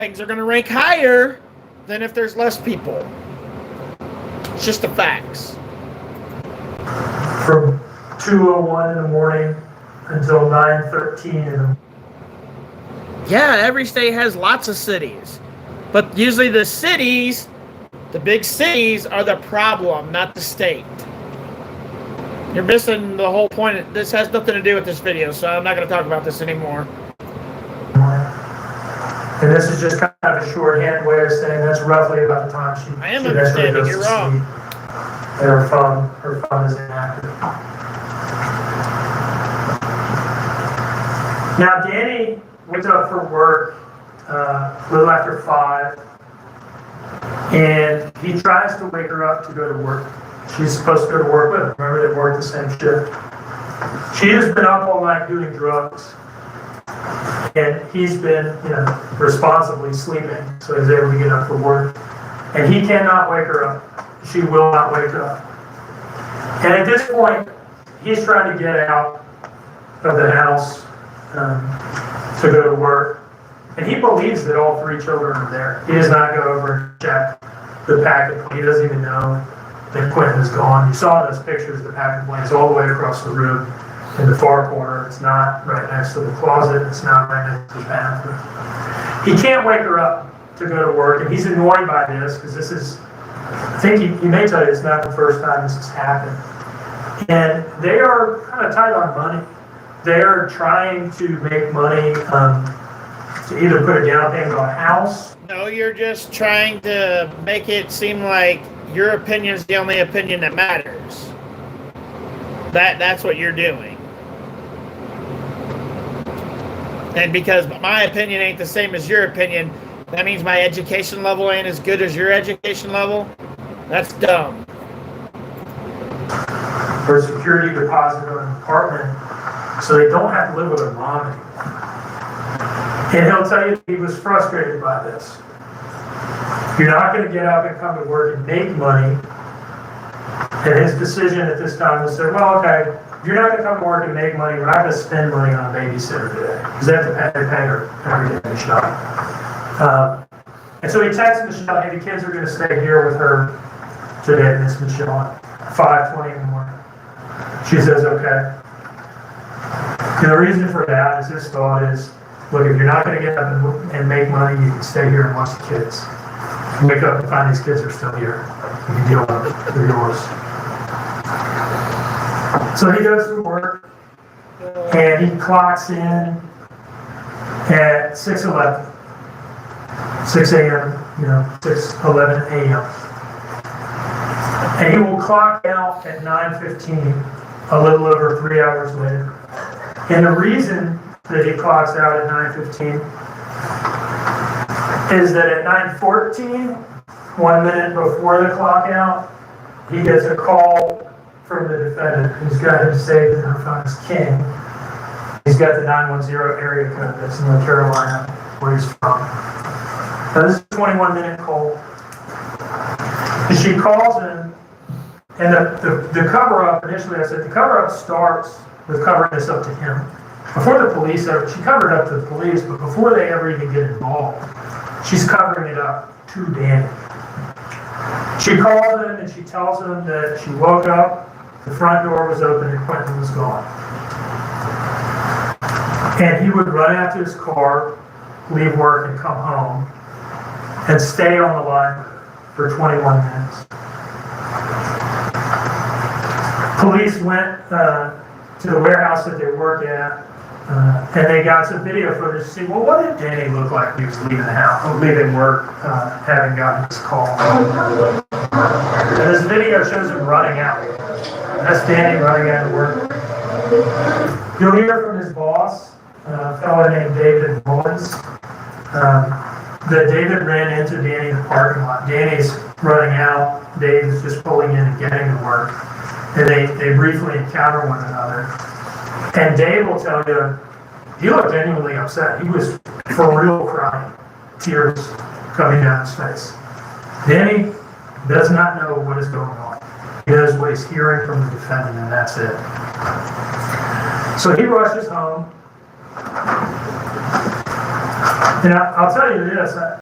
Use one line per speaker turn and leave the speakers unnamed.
things are going to rank higher than if there's less people. It's just the facts.
From 2:01 in the morning until 9:13 in the morning.
Yeah, every state has lots of cities. But usually the cities, the big cities, are the problem, not the state. You're missing the whole point. This has nothing to do with this video, so I'm not going to talk about this anymore.
And this is just kind of a shorthand way of saying that's roughly about the time she.
I am understanding. You're wrong.
And her phone is inactive. Now, Danny went up for work a little after 5, and he tries to wake her up to go to work. She's supposed to go to work with him. Remember, they work the same shift. She has been up all night doing drugs, and he's been, responsibly sleeping, so he's able to get up for work. And he cannot wake her up. She will not wake up. And at this point, he's trying to get out of the house to go to work. And he believes that all 3 children are there. He does not go over and check the packet. He doesn't even know that Quinton is gone. You saw those pictures, the packet plane is all the way across the room in the far corner. It's not right next to the closet. It's not right next to the bathroom. He can't wake her up to go to work, and he's annoyed by this because this is, I think he may tell you it's not the first time this has happened. And they are kind of tight on money. They are trying to make money to either put a down payment on a house.
No, you're just trying to make it seem like your opinion is the only opinion that matters. That's what you're doing. And because my opinion ain't the same as your opinion, that means my education level ain't as good as your education level? That's dumb.
For a security deposit on an apartment, so they don't have to live with their mom anymore. And he'll tell you he was frustrated by this. You're not going to get up and come to work and make money. And his decision at this time was to say, well, okay, you're not going to come to work and make money. We're not going to spend money on a babysitter today. Because they have to pay her every day, Michelle. And so he texts Michelle, hey, the kids are going to stay here with her today, Miss Michelle, at 5:20 in the morning. She says, okay. And the reason for that is his thought is, look, if you're not going to get up and make money, you can stay here and watch the kids. Wake up and find these kids are still here. You can deal with them. They're yours. So he goes to work, and he clocks in at 6:11. 6 a.m., 6:11 a.m. And he will clock out at 9:15, a little over 3 hours later. And the reason that he clocks out at 9:15 is that at 9:14, 1 minute before the clock out, he gets a call from the defendant who's got him saved in her phone as King. He's got the 910 area code that's in North Carolina, where he's from. Now this is a 21-minute call. And she calls him, and the cover-up, initially I said, the cover-up starts with covering this up to him. Before the police ever, she covered up to the police, but before they ever even get involved, she's covering it up to Danny. She calls him and she tells him that she woke up, the front door was open, and Quinton was gone. And he would run out to his car, leave work, and come home, and stay on the line for 21 minutes. Police went to the warehouse that they work at, and they got some video footage to see, well, what did Danny look like when he was leaving the house, leaving work, having gotten this call. And this video shows him running out. That's Danny running out of work. You'll hear from his boss, a fellow named David Mullins, that David ran into Danny in the parking lot. Danny's running out, Dave's just pulling in and getting to work. And they briefly encounter one another. And Dave will tell you, he looked genuinely upset. He was for real crying, tears coming down his face. Danny does not know what is going on. He knows what he's hearing from the defendant, and that's it. So he rushes home. And I'll tell you this,